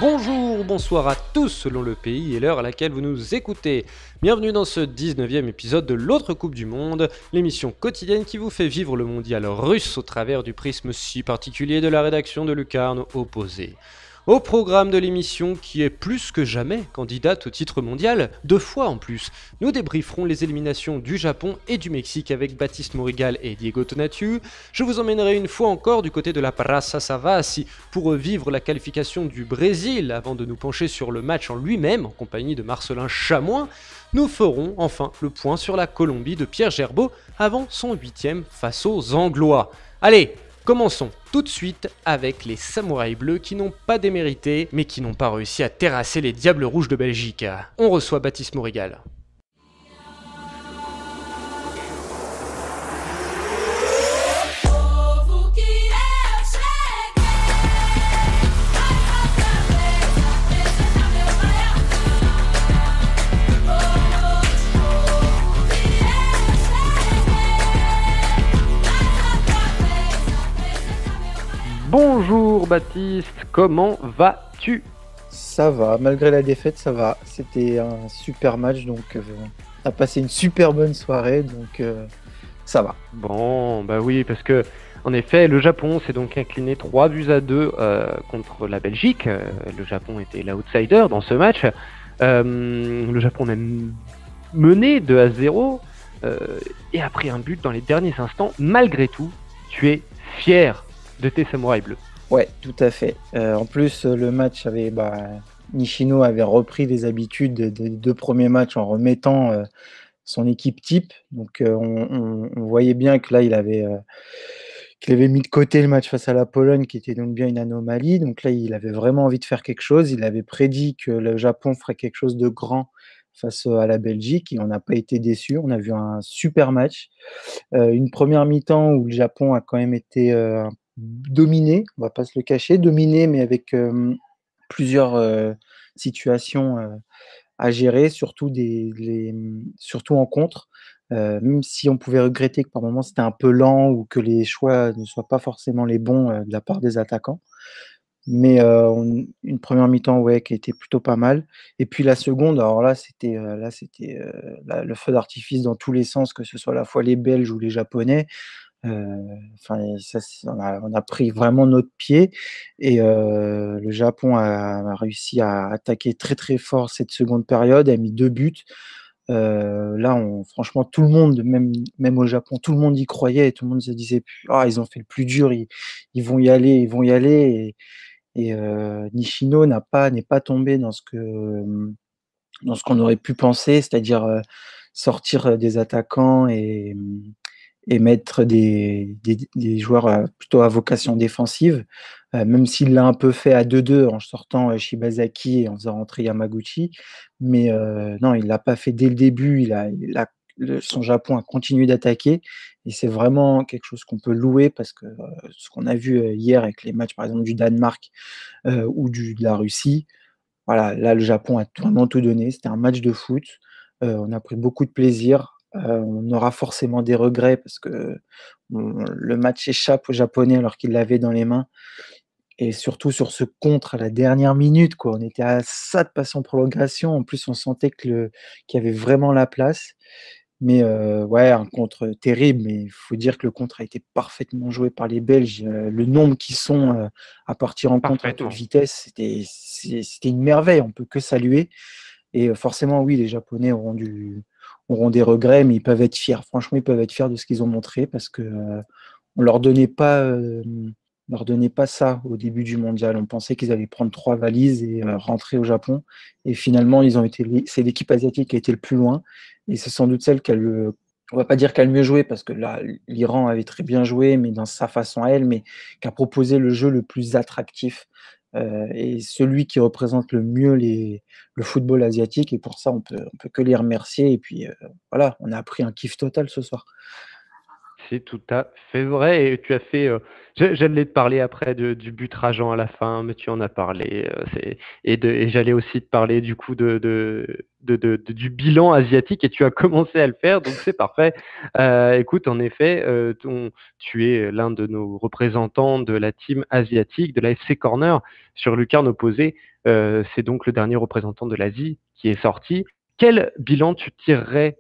Bonjour, bonsoir à tous selon le pays et l'heure à laquelle vous nous écoutez. Bienvenue dans ce 19e épisode de l'autre Coupe du Monde, l'émission quotidienne qui vous fait vivre le mondial russe au travers du prisme si particulier de la rédaction de Lucarne Opposé. Au programme de l'émission qui est plus que jamais candidate au titre mondial, 2 fois en plus, nous débrieferons les éliminations du Japon et du Mexique avec Baptiste Morigal et Diego Tonatiuh. Je vous emmènerai une fois encore du côté de la Praça Savassi pour vivre la qualification du Brésil avant de nous pencher sur le match en lui-même en compagnie de Marcelin Chamois. Nous ferons enfin le point sur la Colombie de Pierre Gerbeau avant son 8e face aux Anglois. Allez, commençons tout de suite avec les Samouraïs Bleus qui n'ont pas démérité mais qui n'ont pas réussi à terrasser les Diables Rouges de Belgique. On reçoit Baptiste Morigal. Bonjour Baptiste, comment vas-tu ? Ça va, malgré la défaite, ça va. C'était un super match, donc on a passé une super bonne soirée, donc ça va. Bon, bah oui, parce que en effet, le Japon s'est donc incliné 3-2 contre la Belgique. Le Japon était l'outsider dans ce match. Le Japon même mené 2-0 et a pris un but dans les derniers instants. Malgré tout, tu es fier de tes Samouraïs Bleus. Ouais, tout à fait. En plus, le match avait, Nishino avait repris les habitudes des 2 premiers matchs en remettant son équipe type. Donc, on voyait bien que là, qu'il avait mis de côté le match face à la Pologne, qui était donc bien une anomalie. Donc là, il avait vraiment envie de faire quelque chose. Il avait prédit que le Japon ferait quelque chose de grand face à la Belgique et on n'a pas été déçus. On a vu un super match. Une première mi-temps où le Japon a quand même été dominé, on va pas se le cacher, dominé, mais avec plusieurs situations à gérer, surtout en contre. Même si on pouvait regretter que par moments c'était un peu lent ou que les choix ne soient pas forcément les bons de la part des attaquants. Mais une première mi-temps, ouais, qui était plutôt pas mal. Et puis la seconde, alors là, le feu d'artifice dans tous les sens, que ce soit à la fois les Belges ou les Japonais. Enfin, ça, on a pris vraiment notre pied et le Japon a réussi à attaquer très, très fort cette seconde période, a mis 2 buts. Là, franchement, tout le monde, même au Japon, tout le monde y croyait et tout le monde se disait: «Ah, ils ont fait le plus dur, ils vont y aller, ils vont y aller» et Nishino n'est pas tombé dans ce qu'on aurait pu penser, c'est-à-dire, sortir, des attaquants et mettre des joueurs, plutôt à vocation défensive, même s'il l'a un peu fait à 2-2 en sortant, Shibazaki et en faisant rentrer Yamaguchi. Mais non, il l'a pas fait dès le début, son Japon a continué d'attaquer et c'est vraiment quelque chose qu'on peut louer parce que, ce qu'on a vu, hier avec les matchs, par exemple, du Danemark, ou de la Russie, voilà, là, le Japon a vraiment tout donné. C'était un match de foot. On a pris beaucoup de plaisir. On aura forcément des regrets parce que le match échappe aux Japonais alors qu'ils l'avaient dans les mains et surtout sur ce contre à la dernière minute, quoi. On était à ça de passer en prolongation. En plus, on sentait qu'il y avait vraiment la place. Mais ouais, un contre terrible, mais il faut dire que le contre a été parfaitement joué par les Belges. Le nombre qu'ils sont, à partir en contre à toute Parfaitement. vitesse, c'était une merveille, on peut que saluer et forcément, oui, les Japonais auront des regrets, mais ils peuvent être fiers. Franchement, ils peuvent être fiers de ce qu'ils ont montré parce que, on leur donnait pas ça au début du mondial. On pensait qu'ils allaient prendre 3 valises et rentrer au Japon et finalement, c'est l'équipe asiatique qui a été le plus loin et c'est sans doute celle qui a on va pas dire qu'elle a le mieux joué parce que là, l'Iran avait très bien joué, mais dans sa façon à elle, mais qui a proposé le jeu le plus attractif, et celui qui représente le mieux le football asiatique et pour ça, on peut que les remercier et puis, voilà, on a pris un kiff total ce soir. C'est tout à fait vrai et tu as fait J'allais te parler après du but rageant à la fin, mais tu en as parlé. Et j'allais aussi te parler du coup du bilan asiatique et tu as commencé à le faire, donc c'est parfait. Écoute, en effet, tu es l'un de nos représentants de la team asiatique, de la FC Corner sur Lucarne Opposé. C'est donc le dernier représentant de l'Asie qui est sorti. Quel bilan tu tirerais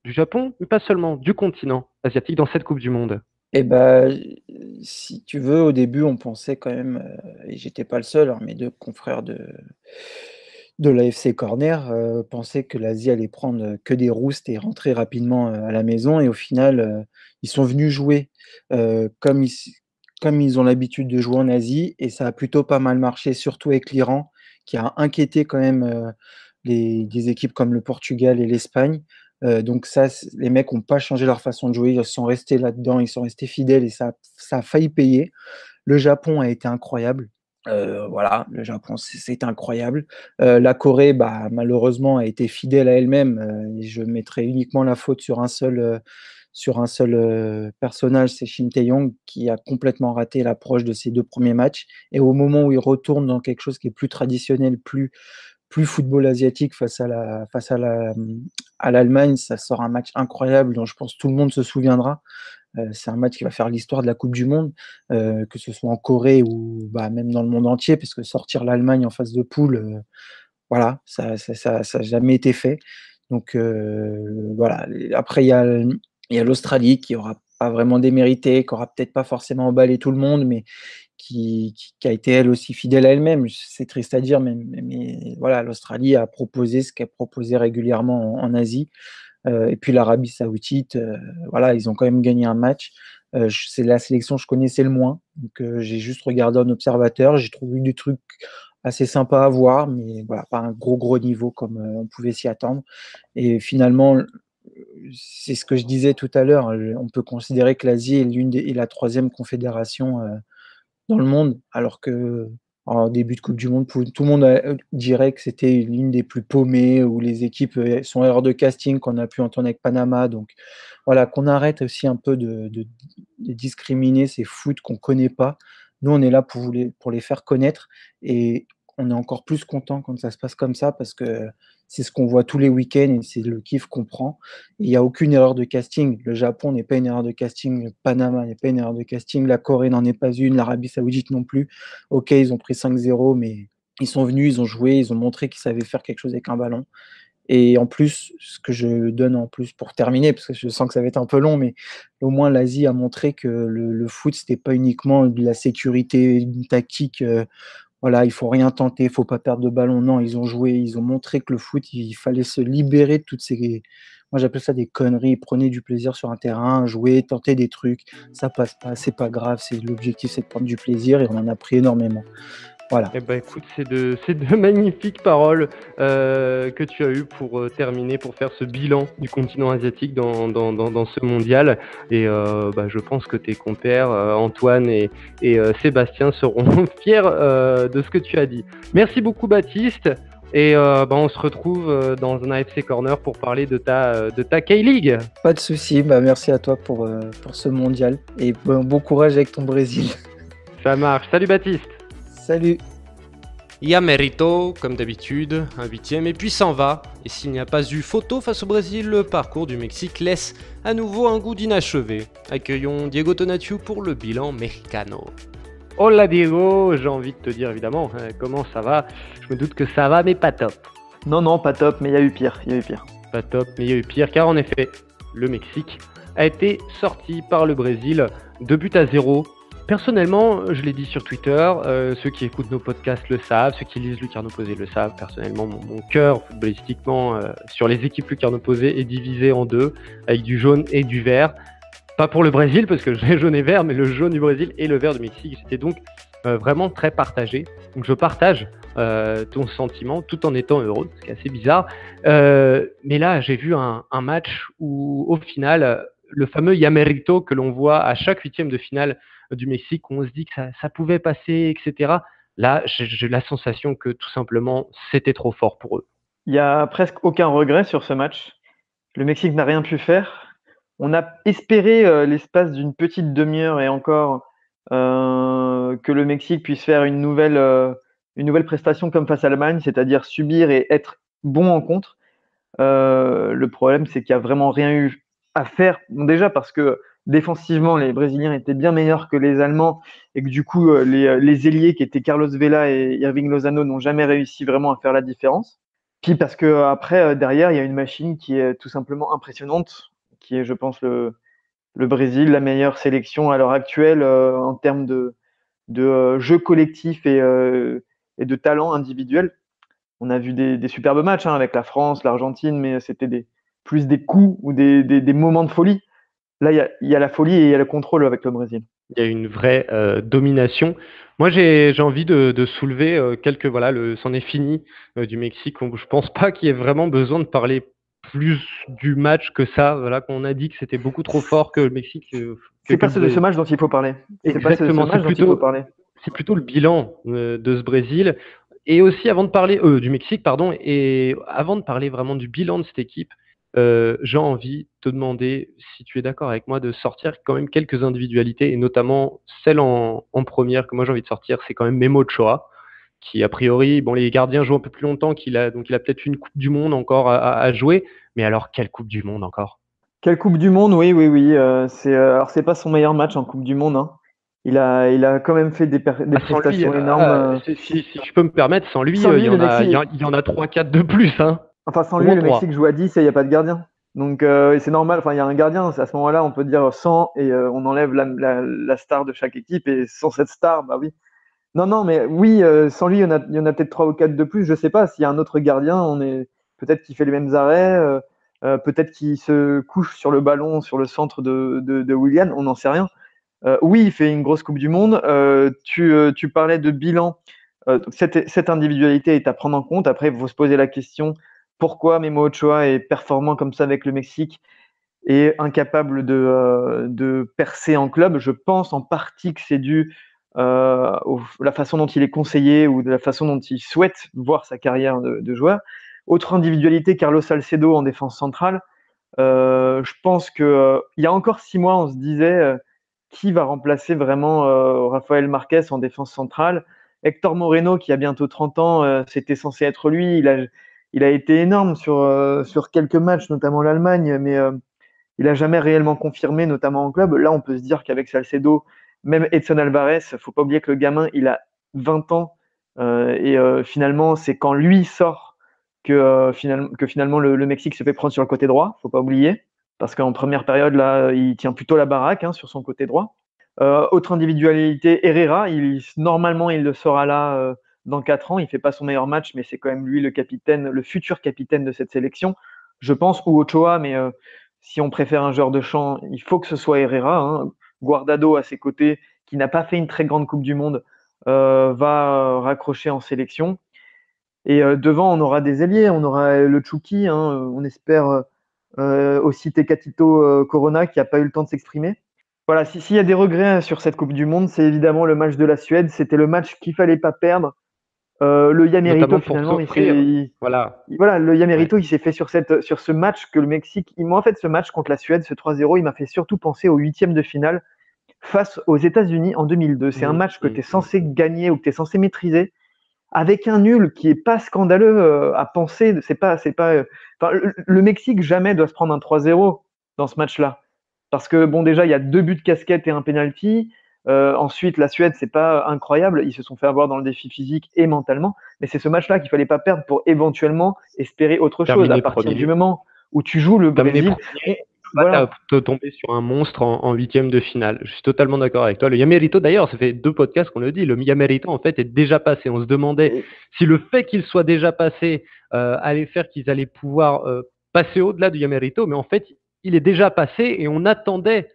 du Japon, mais pas seulement, du continent asiatique dans cette Coupe du Monde? Et bah, si tu veux, au début, on pensait quand même, et j'étais pas le seul, hein, mes 2 confrères de l'AFC Corner, pensaient que l'Asie allait prendre, que des roustes et rentrer rapidement, à la maison et au final, ils sont venus jouer, comme ils ont l'habitude de jouer en Asie et ça a plutôt pas mal marché, surtout avec l'Iran qui a inquiété quand même, les des équipes comme le Portugal et l'Espagne. Donc ça, les mecs ont pas changé leur façon de jouer, ils sont restés là-dedans, ils sont restés fidèles et ça a failli payer. Le Japon a été incroyable. Voilà, le Japon, c'est incroyable. La Corée, bah, malheureusement, a été fidèle à elle-même, et je mettrai uniquement la faute sur un seul, personnage, c'est Shin Tae-yong qui a complètement raté l'approche de ses 2 premiers matchs et au moment où il retourne dans quelque chose qui est plus traditionnel, plus football asiatique à l'Allemagne, ça sort un match incroyable dont je pense tout le monde se souviendra. C'est un match qui va faire l'histoire de la coupe du monde, que ce soit en Corée ou bah, même dans le monde entier, parce que sortir l'Allemagne en phase de poule, voilà, ça a jamais été fait. Donc voilà. Après il y a l'Australie qui aura pas vraiment démérité, qui aura peut-être pas forcément emballé tout le monde, mais qui a été elle aussi fidèle à elle-même. C'est triste à dire, mais voilà, l'Australie a proposé ce qu'elle proposait régulièrement en Asie. Et puis l'Arabie Saoudite, voilà, ils ont quand même gagné un match. C'est la sélection que je connaissais le moins, donc j'ai juste regardé en observateur. J'ai trouvé des trucs assez sympas à voir, mais voilà, pas un gros niveau comme on pouvait s'y attendre. Et finalement, c'est ce que je disais tout à l'heure, on peut considérer que l'Asie est la troisième confédération dans le monde, alors que en début de coupe du monde, tout le monde dirait que c'était l'une des plus paumées, où les équipes sont erreurs de casting qu'on a pu entendre avec Panama. Donc voilà, qu'on arrête aussi un peu de discriminer ces foot qu'on ne connaît pas. Nous, on est là pour les faire connaître et on est encore plus content quand ça se passe comme ça parce que c'est ce qu'on voit tous les week-ends et c'est le kiff qu'on prend. Il n'y a aucune erreur de casting. Le Japon n'est pas une erreur de casting. Le Panama n'est pas une erreur de casting. La Corée n'en est pas une. L'Arabie Saoudite non plus. Ok, ils ont pris 5-0, mais ils sont venus, ils ont joué, ils ont montré qu'ils savaient faire quelque chose avec un ballon. Et en plus, ce que je donne en plus pour terminer, parce que je sens que ça va être un peu long, mais au moins l'Asie a montré que le foot, c'était pas uniquement de la sécurité, une tactique. Voilà, il faut rien tenter, il faut pas perdre de ballon. Non, ils ont joué, ils ont montré que le foot, il fallait se libérer de toutes ces, moi j'appelle ça des conneries. Prenez du plaisir sur un terrain, jouez, tentez des trucs. Ça passe pas, c'est pas grave. L'objectif, c'est de prendre du plaisir et on en a pris énormément. Voilà. Eh ben, écoute, c'est de magnifiques paroles que tu as eues pour terminer, pour faire ce bilan du continent asiatique dans ce mondial. Et je pense que tes compères, Antoine et Sébastien, seront fiers de ce que tu as dit. Merci beaucoup, Baptiste. Et on se retrouve dans un AFC Corner pour parler de ta K-League. Pas de souci, merci à toi pour ce mondial. Et bon courage avec ton Brésil. Ça marche. Salut, Baptiste. Salut. Yamerito, comme d'habitude, un 8ème, et puis s'en va. Et s'il n'y a pas eu photo face au Brésil, le parcours du Mexique laisse à nouveau un goût d'inachevé. Accueillons Diego Tonatiuh pour le bilan mexicano. Hola Diego, j'ai envie de te dire évidemment, comment ça va? Je me doute que ça va, mais pas top. Non, pas top, mais il y a eu pire, Pas top, mais il y a eu pire, car en effet, le Mexique a été sorti par le Brésil 2-0. Personnellement, je l'ai dit sur Twitter, ceux qui écoutent nos podcasts le savent, ceux qui lisent Lucarne Opposé le savent. Personnellement, mon cœur footballistiquement sur les équipes Lucarne Opposé est divisé en deux, avec du jaune et du vert. Pas pour le Brésil, parce que j'ai jaune et vert, mais le jaune du Brésil et le vert du Mexique. J'étais donc vraiment très partagé. Donc je partage ton sentiment tout en étant heureux, ce qui est assez bizarre. Mais là, j'ai vu un match où, au final, le fameux Yamerito que l'on voit à chaque 8e de finale du Mexique, où on se dit que ça pouvait passer, etc. Là, j'ai la sensation que tout simplement, c'était trop fort pour eux. Il n'y a presque aucun regret sur ce match. Le Mexique n'a rien pu faire. On a espéré l'espace d'une petite demi-heure et encore que le Mexique puisse faire une nouvelle prestation comme face à l'Allemagne, c'est-à-dire subir et être bon en contre. Le problème, c'est qu'il n'y a vraiment rien eu à faire. Bon, déjà parce que défensivement, les Brésiliens étaient bien meilleurs que les Allemands et que du coup, les ailiers qui étaient Carlos Vela et Irving Lozano n'ont jamais réussi vraiment à faire la différence. Puis parce que après, derrière, il y a une machine qui est tout simplement impressionnante, qui est, je pense, le Brésil, la meilleure sélection à l'heure actuelle en termes de jeu collectif et de talent individuel. On a vu des superbes matchs avec la France, l'Argentine, mais c'était plus des coups ou des moments de folie. Là, il y a la folie et il y a le contrôle avec le Brésil. Il y a une vraie domination. Moi, j'ai envie de soulever quelques. Voilà, c'en est fini du Mexique. Je pense pas qu'il y ait vraiment besoin de parler plus du match que ça. Voilà, qu'on a dit que c'était beaucoup trop fort que le Mexique. C'est pas de ce match dont il faut parler. Exactement, c'est plutôt le bilan de ce Brésil. Et aussi, avant de parler du Mexique, pardon, et avant de parler vraiment du bilan de cette équipe, j'ai envie de te demander si tu es d'accord avec moi de sortir quand même quelques individualités, et notamment celle en première que moi j'ai envie de sortir, c'est quand même Memo Ochoa, qui a priori, bon, les gardiens jouent un peu plus longtemps donc il a peut-être une Coupe du Monde encore à jouer, mais alors quelle Coupe du Monde encore? Quelle Coupe du Monde? Oui. Alors c'est pas son meilleur match en Coupe du Monde. Il a quand même fait des prestations énormes. Si je peux me permettre, sans lui, il y en a 3-4 de plus. Hein. Enfin, sans lui, le Mexique joue à 10 et il n'y a pas de gardien. Donc c'est normal, enfin il y a un gardien, à ce moment-là on peut dire 100 et on enlève la star de chaque équipe, et sans cette star, bah oui. Non, mais oui, sans lui il y en a peut-être 3 ou 4 de plus, je sais pas, s'il y a un autre gardien, peut-être qu'il fait les mêmes arrêts, peut-être qu'il se couche sur le ballon, sur le centre de Willian, on n'en sait rien. Oui, il fait une grosse Coupe du Monde. Tu parlais de bilan. Cette individualité est à prendre en compte. Après, il faut se poser la question, pourquoi Memo Ochoa est performant comme ça avec le Mexique et incapable de percer en club? Je pense en partie que c'est dû à la façon dont il est conseillé ou de la façon dont il souhaite voir sa carrière de joueur. Autre individualité, Carlos Salcedo en défense centrale. Je pense qu'il y a encore 6 mois, on se disait qui va remplacer vraiment Rafael Marquez en défense centrale. Hector Moreno, qui a bientôt 30 ans, c'était censé être lui. Il a été énorme sur quelques matchs, notamment l'Allemagne, mais il n'a jamais réellement confirmé, notamment en club. Là, on peut se dire qu'avec Salcedo, même Edson Alvarez, il ne faut pas oublier que le gamin, il a 20 ans. Et finalement, c'est quand lui sort que finalement le Mexique se fait prendre sur le côté droit. Il ne faut pas oublier. Parce qu'en première période, là, il tient plutôt la baraque sur son côté droit. Autre individualité, Herrera. Normalement, il le sera là dans 4 ans. Il ne fait pas son meilleur match, mais c'est quand même lui le capitaine, le futur capitaine de cette sélection, je pense, ou Ochoa, mais si on préfère un joueur de champ, il faut que ce soit Herrera. Guardado à ses côtés, qui n'a pas fait une très grande Coupe du Monde, va raccrocher en sélection. Et devant, on aura des ailiers, on aura le Chucky, on espère aussi Tecatito Corona, qui n'a pas eu le temps de s'exprimer. Voilà, s'il y a des regrets sur cette Coupe du Monde, c'est évidemment le match de la Suède. C'était le match qu'il ne fallait pas perdre. Le Yamerito, finalement, le Yamerito, il s'est fait sur ce match que le Mexique. En fait, ce match contre la Suède, ce 3-0, il m'a fait surtout penser au 8e de finale face aux États-Unis en 2002. C'est un match que tu es censé gagner ou que tu es censé maîtriser, avec un nul qui est pas scandaleux à penser. Le Mexique jamais doit se prendre un 3-0 dans ce match-là, parce que bon, déjà il y a 2 buts de casquette et un penalty. Ensuite, la Suède, c'est pas incroyable, ils se sont fait avoir dans le défi physique et mentalement, mais c'est ce match-là qu'il fallait pas perdre pour éventuellement espérer autre chose. À partir du moment où tu joues le Brésil, voilà. Tu tomber sur un monstre en 8e de finale. Je suis totalement d'accord avec toi. Le Yamerito, d'ailleurs, ça fait 2 podcasts qu'on le dit. Le Yamerito, en fait, est déjà passé. On se demandait si le fait qu'il soit déjà passé allait faire qu'ils allaient pouvoir passer au-delà du Yamerito, mais en fait, il est déjà passé et on attendait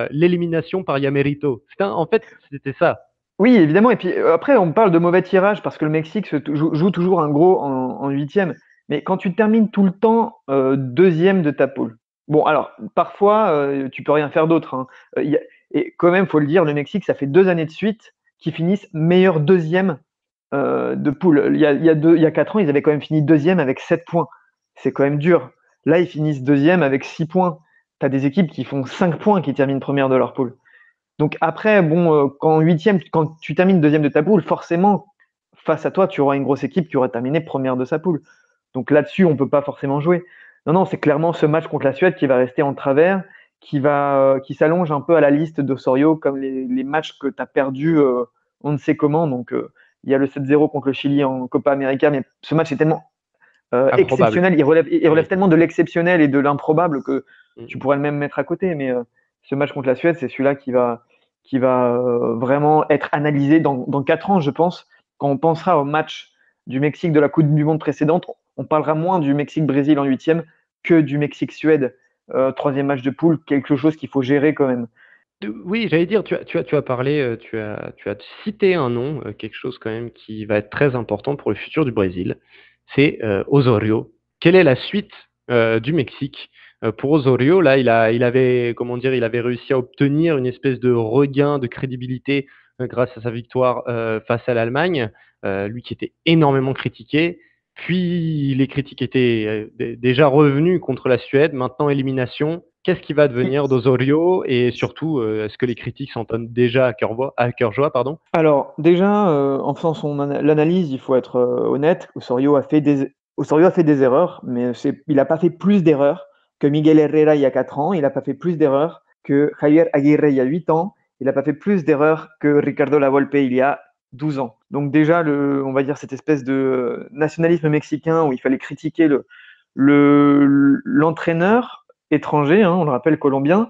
l'élimination par Yamerito. En fait, c'était ça. Oui, évidemment. Et puis après, on parle de mauvais tirage parce que le Mexique joue toujours un gros en 8e. Mais quand tu termines tout le temps 2e de ta poule, bon, alors, parfois, tu peux rien faire d'autre. Et quand même, il faut le dire, le Mexique, ça fait 2 années de suite qu'ils finissent meilleur 2e de poule. Il y a 4 ans, ils avaient quand même fini 2e avec 7 points. C'est quand même dur. Là, ils finissent 2e avec 6 points. Tu as des équipes qui font 5 points qui terminent première de leur poule. Donc après, bon, quand tu termines deuxième de ta poule, forcément, face à toi, tu auras une grosse équipe qui aura terminé première de sa poule. Donc là-dessus, on ne peut pas forcément jouer. Non, c'est clairement ce match contre la Suède qui va rester en travers, qui s'allonge un peu à la liste d'Osorio, comme les matchs que tu as perdus, on ne sait comment. Donc il y a le 7-0 contre le Chili en Copa América, mais ce match est tellement exceptionnel, il relève tellement de l'exceptionnel et de l'improbable que tu pourrais le même mettre à côté. Mais ce match contre la Suède, c'est celui-là qui va vraiment être analysé dans 4 ans, je pense. Quand on pensera au match du Mexique de la Coupe du Monde précédente, on parlera moins du Mexique-Brésil en 8e que du Mexique-Suède, 3e match de poule, quelque chose qu'il faut gérer quand même. Oui, j'allais dire, tu as parlé, tu as cité un nom, quelque chose quand même qui va être très important pour le futur du Brésil, c'est Osorio. Quelle est la suite du Mexique pour Osorio? Là, il avait, comment dire, il avait réussi à obtenir une espèce de regain de crédibilité grâce à sa victoire face à l'Allemagne, lui qui était énormément critiqué. Puis les critiques étaient déjà revenus contre la Suède, maintenant élimination. Qu'est-ce qui va devenir d'Osorio et surtout, est-ce que les critiques s'en donnent déjà à cœur joie, pardon? Alors déjà, en faisant l'analyse, il faut être honnête. Osorio a fait des erreurs, mais il n'a pas fait plus d'erreurs que Miguel Herrera il y a 4 ans. Il n'a pas fait plus d'erreurs que Javier Aguirre il y a 8 ans. Il n'a pas fait plus d'erreurs que Ricardo Lavolpe il y a 12 ans. Donc déjà, on va dire cette espèce de nationalisme mexicain où il fallait critiquer l'entraîneur étranger, on le rappelle colombien,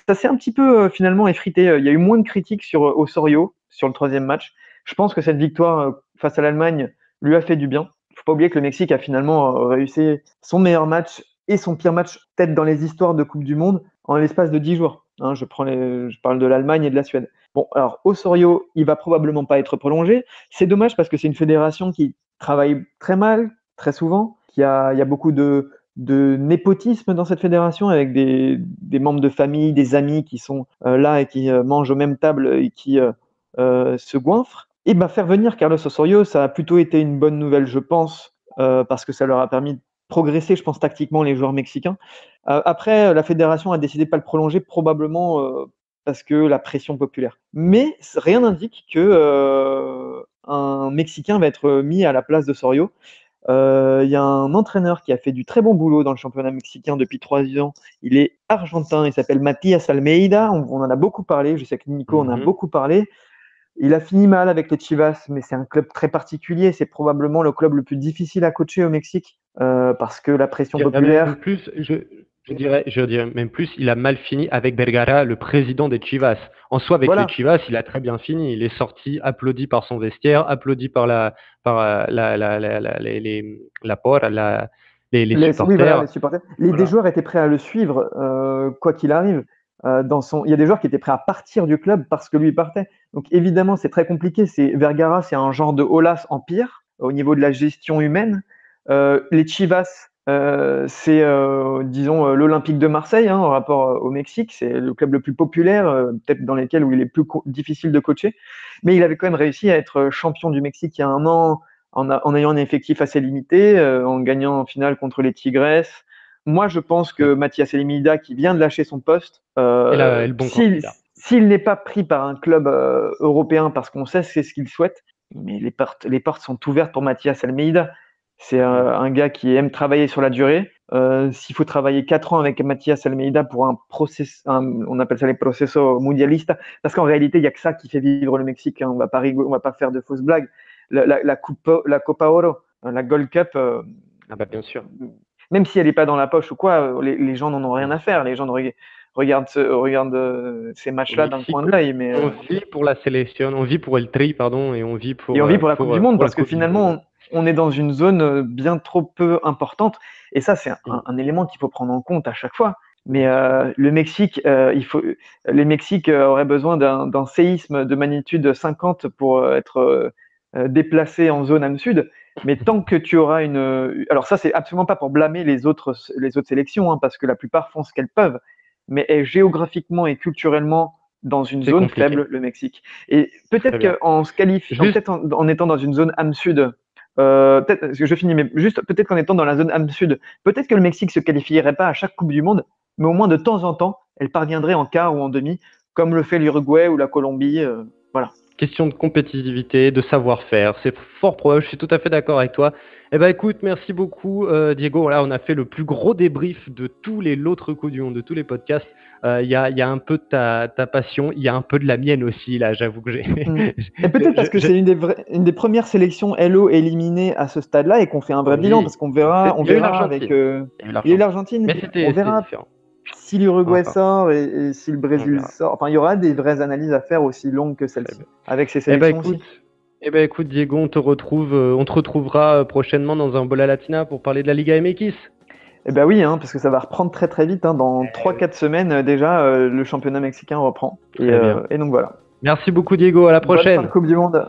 ça s'est un petit peu finalement effrité. Il y a eu moins de critiques sur Osorio sur le 3e match. Je pense que cette victoire face à l'Allemagne lui a fait du bien. Il ne faut pas oublier que le Mexique a finalement réussi son meilleur match et son pire match, peut-être dans les histoires de Coupe du Monde, en l'espace de 10 jours. Je parle de l'Allemagne et de la Suède. Bon, alors Osorio, il va probablement pas être prolongé. C'est dommage parce que c'est une fédération qui travaille très mal, très souvent. Il y a beaucoup de népotisme dans cette fédération avec des membres de famille, des amis qui sont là et qui mangent aux mêmes tables et qui se goinfrent. Et faire venir Carlos Osorio, ça a plutôt été une bonne nouvelle, je pense, parce que ça leur a permis de progresser, je pense, tactiquement, les joueurs mexicains. Après, la fédération a décidé de pas le prolonger, probablement parce que la pression populaire. Mais rien n'indique que un Mexicain va être mis à la place de Osorio. Il y a un entraîneur qui a fait du très bon boulot dans le championnat mexicain depuis 3 ans. Il est argentin, il s'appelle Matías Almeida. On en a beaucoup parlé, je sais que Nico en a beaucoup parlé. Il a fini mal avec les Chivas, mais c'est un club très particulier. C'est probablement le club le plus difficile à coacher au Mexique parce que la pression populaire. Je dirais même plus, il a mal fini avec Vergara, le président des Chivas. En soi, avec les Chivas, il a très bien fini. Il est sorti, applaudi par son vestiaire, applaudi par les supporters. Oui, voilà, les supporters. Des joueurs étaient prêts à le suivre, quoi qu'il arrive. Il y a des joueurs qui étaient prêts à partir du club parce que lui partait. Donc évidemment, c'est très compliqué. Vergara, c'est un genre de Aulas en pire au niveau de la gestion humaine. Les Chivas, c'est disons l'Olympique de Marseille en rapport au Mexique. C'est le club le plus populaire, peut-être dans lesquels où il est plus difficile de coacher. Mais il avait quand même réussi à être champion du Mexique il y a 1 an en ayant un effectif assez limité, en gagnant en finale contre les Tigres. Moi, je pense que Matías Almeida, qui vient de lâcher son poste, s'il n'est pas pris par un club européen, parce qu'on sait c'est ce qu'il souhaite, mais les portes sont ouvertes pour Matías Almeida. C'est un gars qui aime travailler sur la durée. S'il faut travailler 4 ans avec Matías Almeida pour on appelle ça les procesos mundialistas, parce qu'en réalité, il n'y a que ça qui fait vivre le Mexique. On va pas faire de fausses blagues. La Copa Oro, la Gold Cup, bien sûr. Même si elle n'est pas dans la poche ou quoi, les gens n'en ont rien à faire. Les gens regardent ces matchs-là d'un coin de l'œil. Mais on vit pour la sélection, on vit pour el Tri, pardon, et on vit pour la Coupe du Monde, parce que finalement, on est dans une zone bien trop peu importante. Et ça, c'est un élément qu'il faut prendre en compte à chaque fois. Mais le Mexique, les Mexiques auraient besoin d'un séisme de magnitude 50 pour être déplacé en zone âme sud. Mais tant que tu auras alors ça, c'est absolument pas pour blâmer les autres sélections, parce que la plupart font ce qu'elles peuvent. Mais est géographiquement et culturellement dans une zone faible, le Mexique. Et peut-être qu'en se qualifiant, peut-être en étant dans une zone âme sud, peut-être qu'en étant dans la zone âme sud, peut-être que le Mexique se qualifierait pas à chaque Coupe du Monde, mais au moins de temps en temps, elle parviendrait en quart ou en demi comme le fait l'Uruguay ou la Colombie. Voilà. Question de compétitivité, de savoir-faire, c'est fort probable, je suis tout à fait d'accord avec toi. Eh ben écoute, merci beaucoup Diego. Voilà, on a fait le plus gros débrief de tous les l'autre coups du monde, de tous les podcasts. Il y a un peu de ta passion, il y a un peu de la mienne aussi, là, j'avoue que j'ai... Et peut-être parce que c'est une des premières sélections LO éliminées à ce stade-là et qu'on fait un vrai bilan, parce qu'on verra, Il y a eu avec... l'Argentine. Il y a eu l'Argentine, Mais on verra différent. si l'Uruguay Enfin. sort et si le Brésil sort. Enfin, il y aura des vraies analyses à faire aussi longues que celle-ci, avec ces sélections aussi. Écoute Diego, on te retrouvera prochainement dans un Bola Latina pour parler de la Liga MX. Eh ben oui, parce que ça va reprendre très très vite. Dans 3-4 semaines déjà, le championnat mexicain reprend. Et donc voilà. Merci beaucoup Diego, à la prochaine. Bonne fin de Coupe du Monde.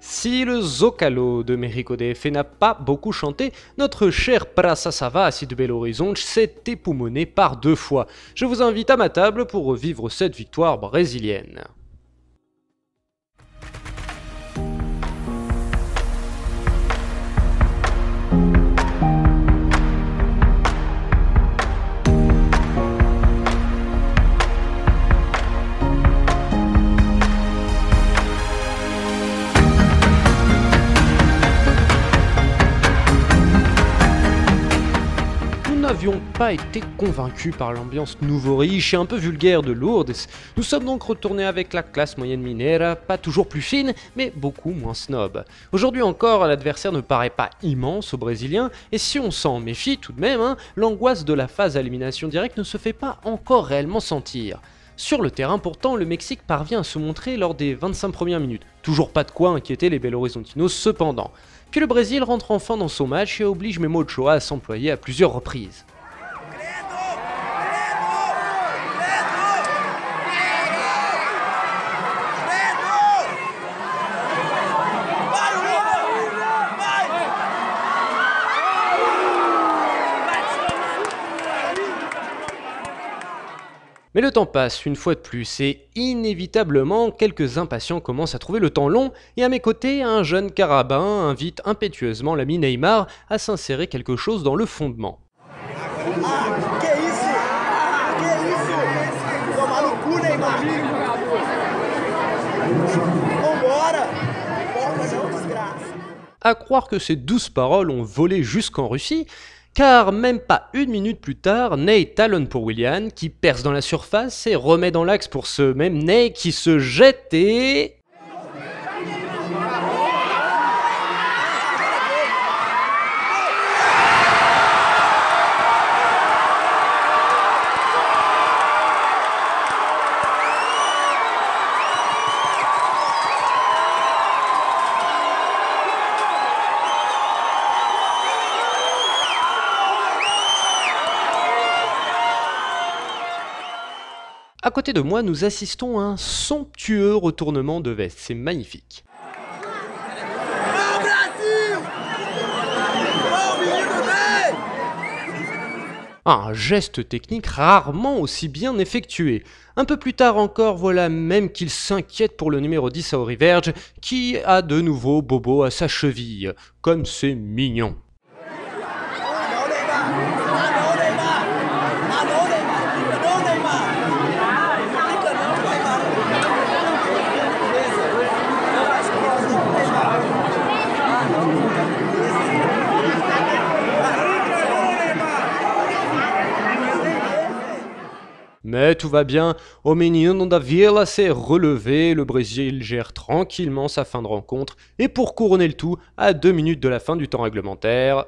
Si le Zócalo de Mexico DF n'a pas beaucoup chanté, notre cher Praça Savas de Belo Horizonte s'est époumoné par 2 fois. Je vous invite à ma table pour revivre cette victoire brésilienne. Nous n'avions pas été convaincus par l'ambiance nouveau riche et un peu vulgaire de Lourdes. Nous sommes donc retournés avec la classe moyenne minera, pas toujours plus fine, mais beaucoup moins snob. Aujourd'hui encore, l'adversaire ne paraît pas immense aux Brésiliens, et si on s'en méfie tout de même, l'angoisse de la phase à élimination directe ne se fait pas encore réellement sentir. Sur le terrain pourtant, le Mexique parvient à se montrer lors des 25 premières minutes. Toujours pas de quoi inquiéter les Belo Horizontinos cependant. Puis le Brésil rentre enfin dans son match et oblige Memo Ochoa à s'employer à plusieurs reprises. Mais le temps passe une fois de plus et inévitablement quelques impatients commencent à trouver le temps long et à mes côtés un jeune carabin invite impétueusement l'ami Neymar à s'insérer quelque chose dans le fondement. À croire que ces douces paroles ont volé jusqu'en Russie, car même pas une minute plus tard, Ney talonne pour Willian, qui perce dans la surface et remet dans l'axe pour ce même Ney qui se jette et... À côté de moi, nous assistons à un somptueux retournement de veste, c'est magnifique. Un geste technique rarement aussi bien effectué. Un peu plus tard encore, voilà même qu'il s'inquiète pour le numéro 10 à Auriverge, qui a de nouveau Bobo à sa cheville. Comme c'est mignon. Mais tout va bien, o menino da Vila s'est relevé, le Brésil gère tranquillement sa fin de rencontre, et pour couronner le tout, à 2 minutes de la fin du temps réglementaire...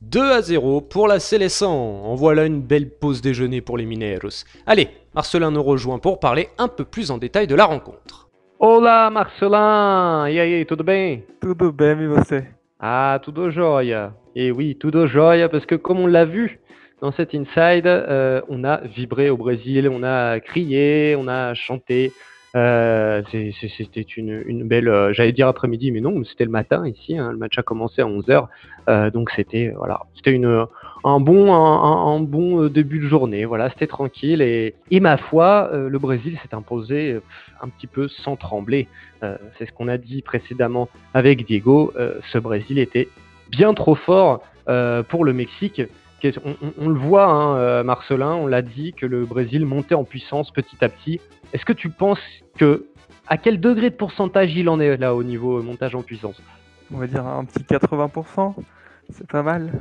« 2-0 pour la Seleção. En voilà une belle pause déjeuner pour les Mineiros. Allez, Marcelin nous rejoint pour parler un peu plus en détail de la rencontre. Olá, Marcelin! E aí, tudo bem? Tudo bem, e você? Ah, tudo jóia. Et oui, tudo jóia, parce que comme on l'a vu, Dans cet inside, on a vibré au Brésil, on a crié, on a chanté. C'était une belle, j'allais dire après-midi, mais non, c'était le matin ici. Le match a commencé à 11h. Donc c'était un bon début de journée. Voilà, c'était tranquille. Et ma foi, le Brésil s'est imposé un petit peu sans trembler. C'est ce qu'on a dit précédemment avec Diego. Ce Brésil était bien trop fort pour le Mexique. On le voit, hein, Marcelin, on l'a dit, que le Brésil montait en puissance petit à petit. Est-ce que tu penses à quel degré de pourcentage il en est là au niveau montage en puissance? On va dire un petit 80%, c'est pas mal.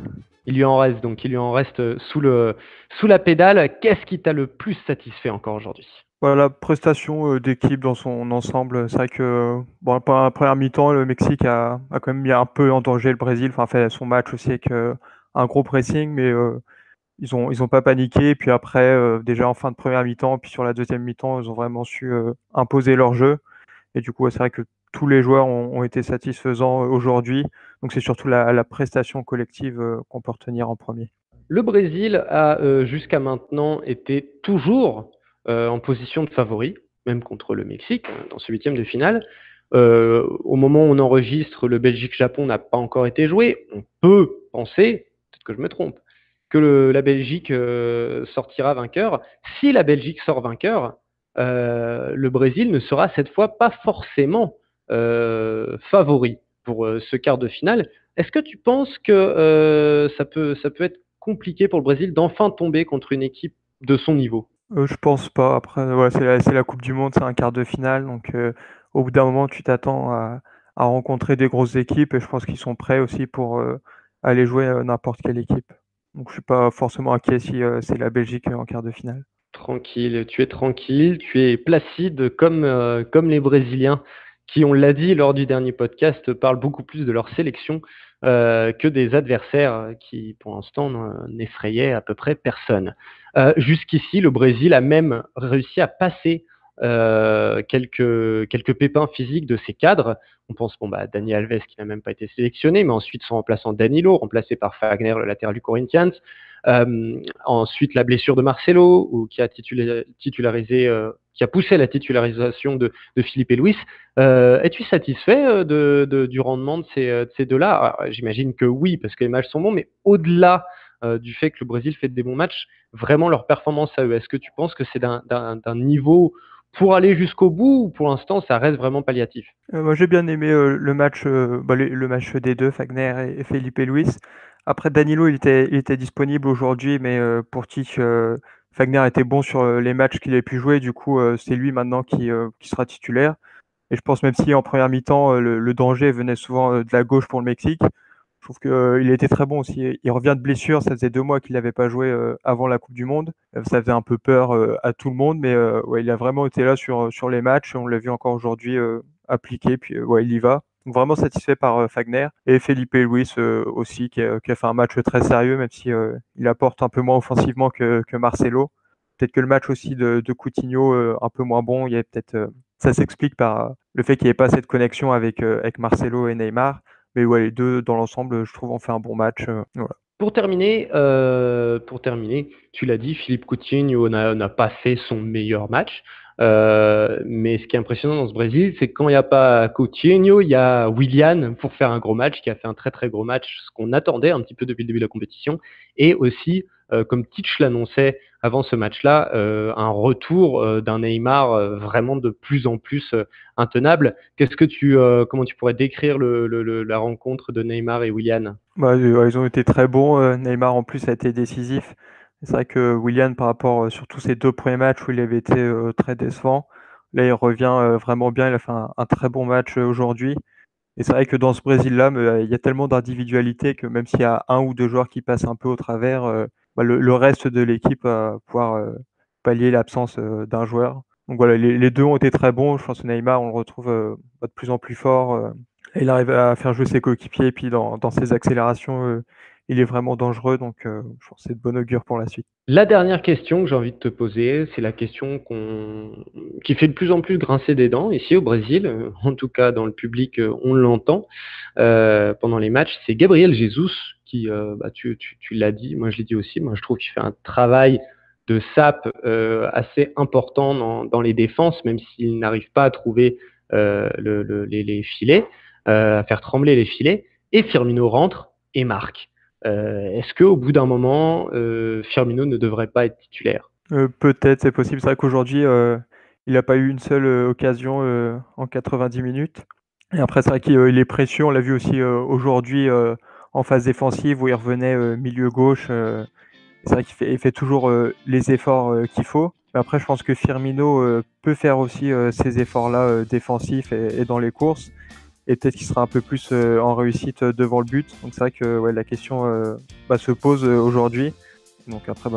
Il lui en reste sous la pédale. Qu'est-ce qui t'a le plus satisfait encore aujourd'hui? Voilà, la prestation d'équipe dans son ensemble, c'est vrai que pendant la première mi-temps, le Mexique a quand même mis un peu en danger le Brésil, enfin fait son match aussi avec un gros pressing, mais ils ont pas paniqué. Puis après, déjà en fin de première mi-temps, puis sur la deuxième mi-temps, ils ont vraiment su imposer leur jeu. Et du coup, c'est vrai que tous les joueurs ont été satisfaisants aujourd'hui. Donc c'est surtout la prestation collective qu'on peut retenir en premier. Le Brésil a jusqu'à maintenant été toujours en position de favori, même contre le Mexique, dans ce huitième de finale. Au moment où on enregistre, le Belgique-Japon n'a pas encore été joué. On peut penser, peut-être que je me trompe, que la Belgique sortira vainqueur. Si la Belgique sort vainqueur, le Brésil ne sera cette fois pas forcément favori pour ce quart de finale. Est-ce que tu penses que ça peut être compliqué pour le Brésil d'enfin tomber contre une équipe de son niveau? Je pense pas. Après, ouais, c'est la Coupe du Monde, c'est un quart de finale. Donc, au bout d'un moment, tu t'attends à rencontrer des grosses équipes. Et je pense qu'ils sont prêts aussi pour aller jouer n'importe quelle équipe. Donc, je suis pas forcément inquiet si c'est la Belgique en quart de finale. Tranquille, tu es placide comme les Brésiliens qui, on l'a dit lors du dernier podcast, parlent beaucoup plus de leur sélection que des adversaires qui, pour l'instant, n'effrayaient à peu près personne. Jusqu'ici, le Brésil a même réussi à passer quelques pépins physiques de ses cadres. On pense à Dani Alves qui n'a même pas été sélectionné, mais ensuite son remplaçant Danilo, remplacé par Fagner, le latéral du Corinthians. Ensuite, la blessure de Marcelo, qui a titularisé, qui a poussé la titularisation de Felipe Luis. Es-tu satisfait du rendement de ces deux-là? J'imagine que oui, parce que les matchs sont bons, mais au-delà du fait que le Brésil fait des bons matchs, vraiment leur performance à eux, est-ce que tu penses que c'est d'un niveau pour aller jusqu'au bout, ou pour l'instant ça reste vraiment palliatif? Moi, j'ai bien aimé le match, le match des deux, Fagner et Felipe Luis. Après, Danilo, il était disponible aujourd'hui, mais pour Tite, Fagner était bon sur les matchs qu'il avait pu jouer. Du coup, c'est lui maintenant qui sera titulaire. Et je pense même si en première mi-temps, le danger venait souvent de la gauche pour le Mexique, je trouve qu'il était très bon aussi. Il revient de blessure, ça faisait 2 mois qu'il n'avait pas joué avant la Coupe du Monde. Ça faisait un peu peur à tout le monde, mais ouais, il a vraiment été là sur les matchs. On l'a vu encore aujourd'hui appliqué, puis ouais, il y va. Donc vraiment satisfait par Fagner. Et Felipe Luis aussi, qui a fait un match très sérieux, même si il apporte un peu moins offensivement que Marcelo. Peut-être que le match aussi de Coutinho, un peu moins bon, il y a peut-être ça s'explique par le fait qu'il n'y ait pas assez de connexion avec Marcelo et Neymar. Mais ouais, les deux, dans l'ensemble, je trouve, ont fait un bon match. Voilà. Pour terminer, tu l'as dit, Philippe Coutinho n'a pas fait son meilleur match. Mais ce qui est impressionnant dans ce Brésil, c'est que quand il n'y a pas Coutinho, il y a Willian pour faire un gros match, qui a fait un très très gros match, ce qu'on attendait un petit peu depuis le début de la compétition. Et aussi, comme Titch l'annonçait avant ce match-là, un retour d'un Neymar vraiment de plus en plus intenable. Comment tu pourrais décrire la rencontre de Neymar et Willian? Bah, ils ont été très bons. Neymar, en plus, a été décisif. C'est vrai que Willian, par rapport surtout ses 2 premiers matchs où il avait été très décevant, là, il revient vraiment bien. Il a fait un très bon match aujourd'hui. Et c'est vrai que dans ce Brésil-là, il y a tellement d'individualité que même s'il y a 1 ou 2 joueurs qui passent un peu au travers, le reste de l'équipe va pouvoir pallier l'absence d'un joueur. Donc voilà, les 2 ont été très bons. Je pense que Neymar, on le retrouve de plus en plus fort. Et il arrive à faire jouer ses coéquipiers, et puis dans ses accélérations, il est vraiment dangereux. Donc, je pense que c'est de bon augure pour la suite. La dernière question que j'ai envie de te poser, c'est la question qui fait de plus en plus grincer des dents ici au Brésil, en tout cas dans le public, on l'entend pendant les matchs. C'est Gabriel Jesus qui, tu l'as dit, moi je l'ai dit aussi, moi je trouve qu'il fait un travail de sape assez important dans les défenses, même s'il n'arrive pas à trouver les filets, à faire trembler les filets. Et Firmino rentre et marque. Est-ce qu'au bout d'un moment, Firmino ne devrait pas être titulaire? Peut-être, c'est possible. C'est vrai qu'aujourd'hui, il n'a pas eu une seule occasion en 90 minutes. Et après, c'est vrai qu'il est précieux. On l'a vu aussi aujourd'hui en phase défensive où il revenait milieu gauche. C'est vrai qu'il fait toujours les efforts qu'il faut. Mais après, je pense que Firmino peut faire aussi ces efforts-là défensifs et dans les courses. Et peut-être qu'il sera un peu plus en réussite devant le but. Donc c'est vrai que la question se pose aujourd'hui. Donc après,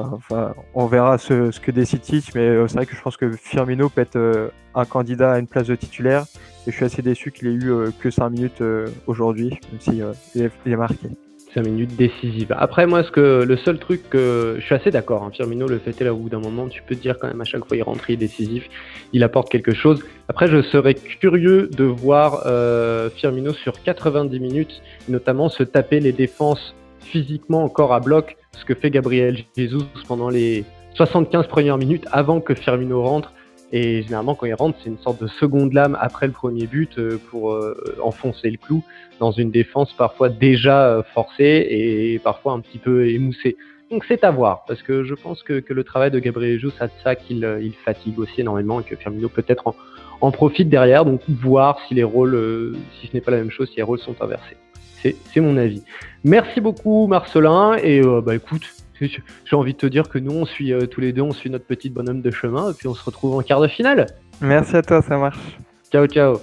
on verra ce que décide Tite. Mais c'est vrai que je pense que Firmino peut être un candidat à une place de titulaire. Et je suis assez déçu qu'il ait eu que 5 minutes aujourd'hui, même si il est marqué. 5 minutes décisives. Après, moi, le seul truc que je suis assez d'accord, hein, Firmino, le fait est là au bout d'un moment, tu peux te dire quand même à chaque fois il rentre, il est décisif, il apporte quelque chose. Après, je serais curieux de voir Firmino sur 90 minutes, notamment se taper les défenses physiquement encore à bloc, ce que fait Gabriel Jesus pendant les 75 premières minutes avant que Firmino rentre. Et généralement, quand il rentre, c'est une sorte de seconde lame après le premier but pour enfoncer le clou dans une défense parfois déjà forcée et parfois un petit peu émoussée. Donc c'est à voir, parce que je pense que le travail de Gabriel Jesus a de ça qu'il fatigue aussi énormément et que Firmino peut-être en profite derrière. Donc voir si les rôles, si ce n'est pas la même chose, si les rôles sont inversés. C'est mon avis. Merci beaucoup Marcelin et écoute, j'ai envie de te dire que nous, on suit tous les deux, on suit notre petit bonhomme de chemin et puis on se retrouve en quart de finale. Merci à toi, ça marche. Ciao, ciao.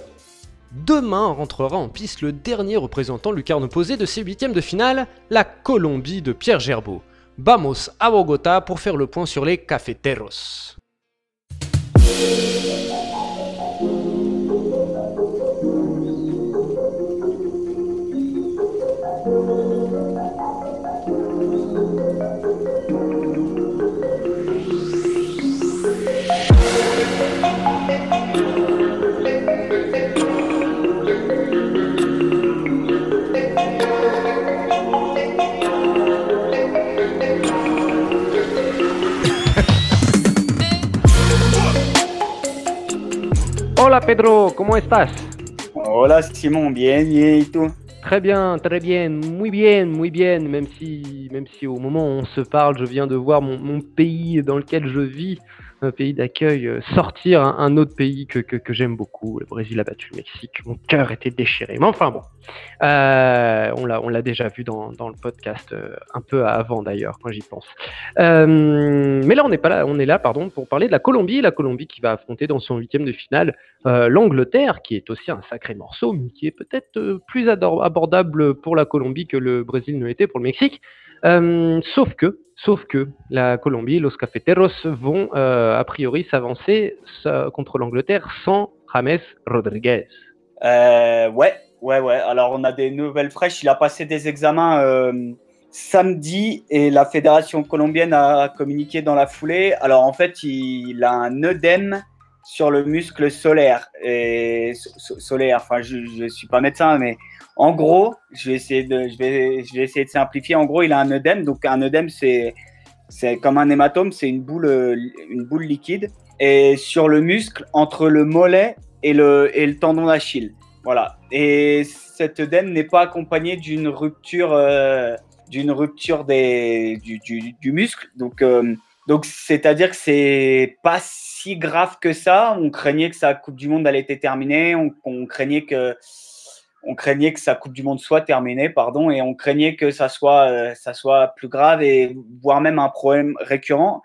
Demain rentrera en piste le dernier représentant lucarne opposé de ces huitièmes de finale, la Colombie de Pierre Gerbeau. Vamos à Bogota pour faire le point sur les cafeteros. Hola Pedro, ¿cómo estás? Hola Simon, bien, ¿y tú? Très bien, muy bien, même si au moment où on se parle, je viens de voir mon pays dans lequel je vis, un pays d'accueil, sortir un autre pays que j'aime beaucoup. Le Brésil a battu le Mexique, mon cœur était déchiré. Mais enfin bon, on l'a déjà vu dans le podcast un peu avant d'ailleurs, quand j'y pense. Mais là, on est là, pour parler de la Colombie qui va affronter dans son huitième de finale l'Angleterre, qui est aussi un sacré morceau, mais qui est peut-être plus abordable pour la Colombie que le Brésil ne l'était pour le Mexique. Sauf que la Colombie, los Cafeteros vont a priori s'avancer contre l'Angleterre sans James Rodriguez. Ouais. Alors on a des nouvelles fraîches. Il a passé des examens samedi et la fédération colombienne a communiqué dans la foulée. Alors en fait, il a un œdème sur le muscle solaire. Enfin, je suis pas médecin, mais en gros, je vais essayer de simplifier. En gros, il a un œdème. Donc un œdème, c'est comme un hématome, c'est une boule liquide. Et sur le muscle, entre le mollet et le tendon d'Achille. Voilà. Et cet œdème n'est pas accompagné d'une rupture du muscle. Donc, c'est-à-dire que c'est pas si grave que ça. On craignait que sa Coupe du Monde allait être terminée. On craignait que sa Coupe du Monde soit terminée, pardon, et on craignait que ça soit plus grave et voire même un problème récurrent.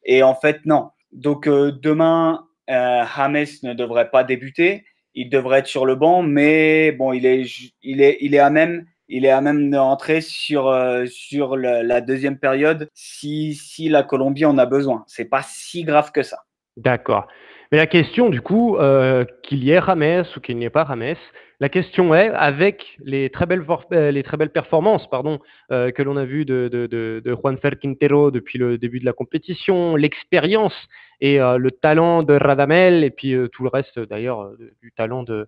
Et en fait, non. Donc demain, James ne devrait pas débuter. Il devrait être sur le banc, mais bon, il est à même d'entrer sur la deuxième période si la Colombie en a besoin. C'est pas si grave que ça. D'accord. Mais la question, du coup, qu'il y ait James ou qu'il n'y ait pas James, la question est, avec les très belles performances que l'on a vues de Juanfer Quintero depuis le début de la compétition, l'expérience et le talent de Radamel, et puis tout le reste d'ailleurs du talent de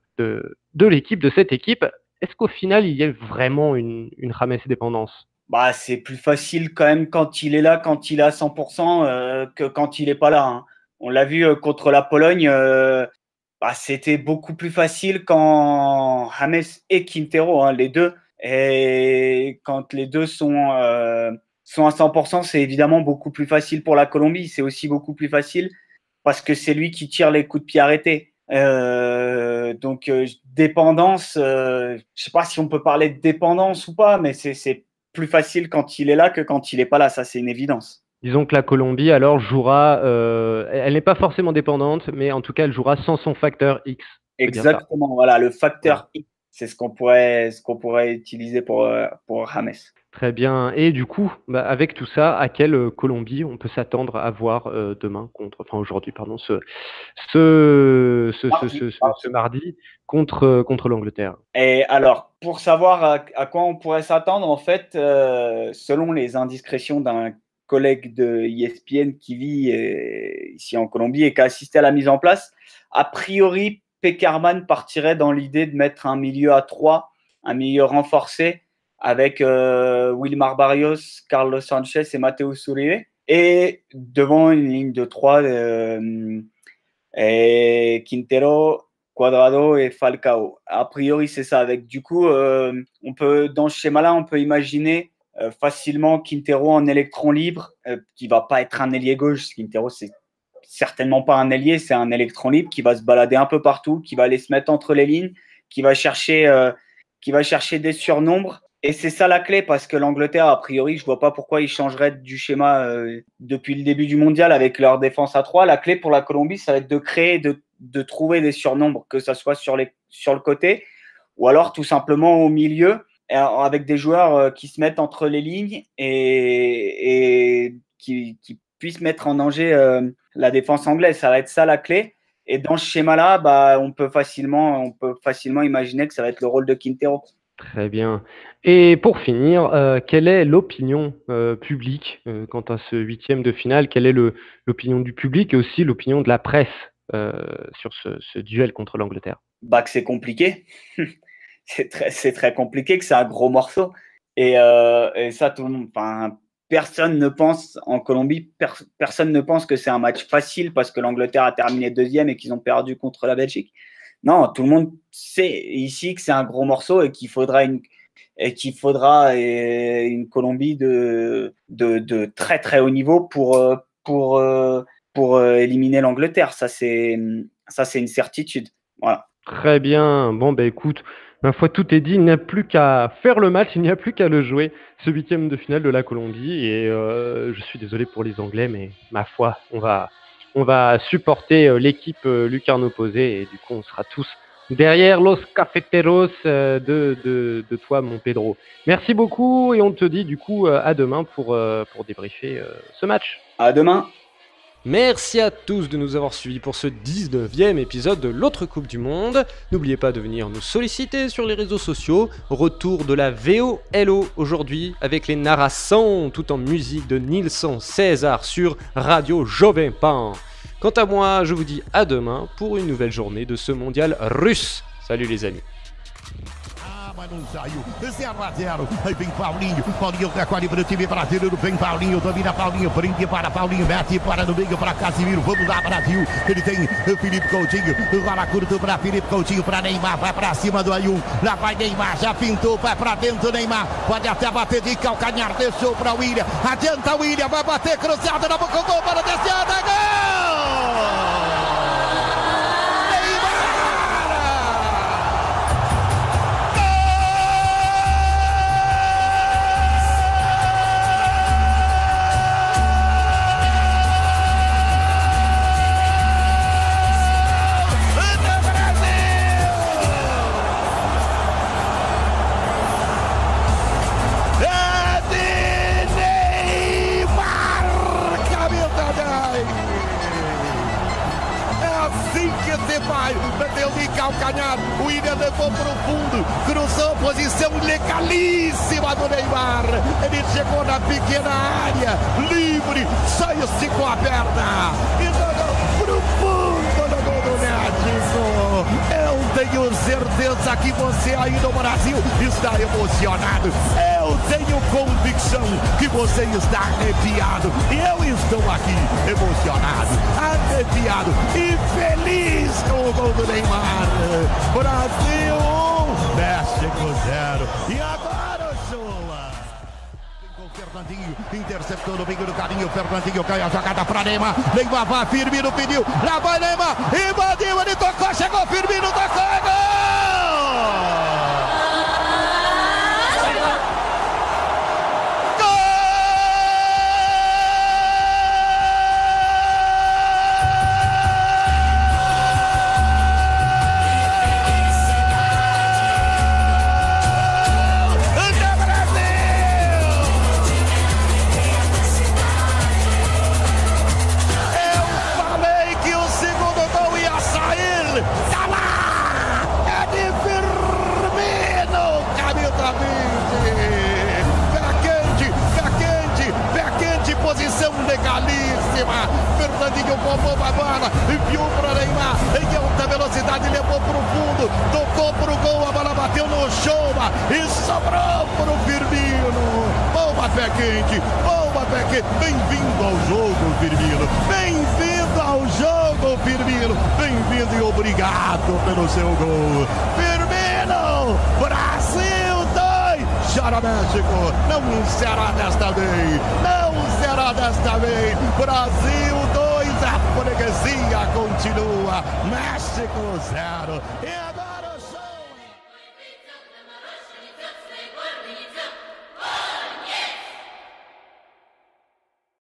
l'équipe, de cette équipe, est-ce qu'au final, il y a vraiment une James dépendance? Bah, c'est plus facile quand même quand il est là, quand il est à 100%, que quand il n'est pas là, hein. On l'a vu contre la Pologne, c'était beaucoup plus facile quand James et Quintero, hein, les deux. Et quand les deux sont à 100%, c'est évidemment beaucoup plus facile pour la Colombie. C'est aussi beaucoup plus facile parce que c'est lui qui tire les coups de pied arrêtés. Donc, dépendance, je ne sais pas si on peut parler de dépendance ou pas, mais c'est plus facile quand il est là que quand il n'est pas là. Ça, c'est une évidence. Disons que la Colombie, alors, jouera, elle n'est pas forcément dépendante, mais en tout cas, elle jouera sans son facteur X. Exactement, voilà, le facteur X, c'est ce qu'on pourrait utiliser pour James. Très bien. Et du coup, avec tout ça, à quelle Colombie on peut s'attendre à voir aujourd'hui, ce mardi contre l'Angleterre? Et alors, pour savoir à quoi on pourrait s'attendre, en fait, selon les indiscrétions d'un collègue de ESPN qui vit ici en Colombie et qui a assisté à la mise en place, a priori, Pekerman partirait dans l'idée de mettre un milieu à 3, un milieu renforcé avec Wilmar Barrios, Carlos Sanchez et Mateo Uribe, et devant une ligne de 3 Quintero, Cuadrado et Falcao. A priori, c'est ça. Avec du coup, dans ce schéma-là, on peut imaginer facilement Quintero en électron libre, qui va pas être un ailier gauche. Quintero, c'est certainement pas un ailier, c'est un électron libre qui va se balader un peu partout, qui va aller se mettre entre les lignes, qui va chercher des surnombres. Et c'est ça la clé, parce que l'Angleterre, a priori, je vois pas pourquoi ils changeraient du schéma depuis le début du mondial avec leur défense à 3. La clé pour la Colombie, ça va être de créer, de trouver des surnombres, que ça soit sur le côté ou alors tout simplement au milieu, avec des joueurs qui se mettent entre les lignes et qui puissent mettre en danger la défense anglaise. Ça va être ça la clé. Et dans ce schéma-là, on peut facilement imaginer que ça va être le rôle de Quintero. Très bien. Et pour finir, quelle est l'opinion publique quant à ce 8e de finale? Quelle est l'opinion du public et aussi l'opinion de la presse sur ce duel contre l'Angleterre? Que c'est compliqué. c'est très compliqué, que c'est un gros morceau. Et ça, tout le monde, personne ne pense en Colombie, personne ne pense que c'est un match facile parce que l'Angleterre a terminé 2e et qu'ils ont perdu contre la Belgique. Non, tout le monde sait ici que c'est un gros morceau et qu'il faudra une Colombie de très très haut niveau pour éliminer l'Angleterre. Ça c'est une certitude. Voilà. Très bien. Bon, écoute, ma foi, tout est dit. Il n'y a plus qu'à faire le match, il n'y a plus qu'à le jouer, ce 8e de finale de la Colombie. Et je suis désolé pour les Anglais, mais ma foi, on va supporter l'équipe lucarne opposée et du coup, on sera tous derrière los cafeteros de toi, mon Pedro. Merci beaucoup et on te dit du coup à demain pour débriefer ce match. À demain. Merci à tous de nous avoir suivis pour ce 19e épisode de l'autre Coupe du Monde. N'oubliez pas de venir nous solliciter sur les réseaux sociaux. Retour de la VOLO aujourd'hui avec les narrations tout en musique de Nilsson César sur Radio Jovem Pan. Quant à moi, je vous dis à demain pour une nouvelle journée de ce mondial russe. Salut les amis. Mas não saiu, 0-0, aí vem Paulinho, Paulinho com a qualidade do time brasileiro, vem Paulinho, domina Paulinho, prende para Paulinho, mete para no meio para Casimiro, vamos lá Brasil, ele tem Felipe Coutinho, rola curto para Felipe Coutinho, para Neymar, vai para cima do Ayun, lá vai Neymar, já pintou, vai para dentro Neymar, pode até bater de calcanhar, deixou para William, adianta William, vai bater cruzado na boca do gol, para descida, gol! William levou pro fundo, cruzou, posição legalíssima do Neymar. Ele chegou na pequena área, livre, só esticou a perna e jogou pro fundo do gol do México. Eu tenho certeza que você aí no Brasil está emocionado. Eu tenho convicção que você está arrepiado. E eu estou aqui emocionado, arrepiado e feliz com o gol do Neymar. Brasil 1, México 0. E agora o Chula. Fernandinho interceptou no meio do caminho. Fernandinho cai a jogada para Neymar. Neymar vai, Firmino pediu. Lá vai Neymar. Invadiu, ele tocou, chegou Firmino, tocou, é gol! Legalíssima, Fernandinho roubou a bola, enviou para Neymar, em alta velocidade, levou para o fundo, tocou para o gol, a bola bateu no Chouba e sobrou para o Firmino. Boa pé quente, bem-vindo ao jogo, Firmino, bem-vindo ao jogo, Firmino, bem-vindo e obrigado pelo seu gol, Firmino. Brasil 2, chora México, não será desta vez, não será desta vez. Brasil 2, a freguesia continua. México 0.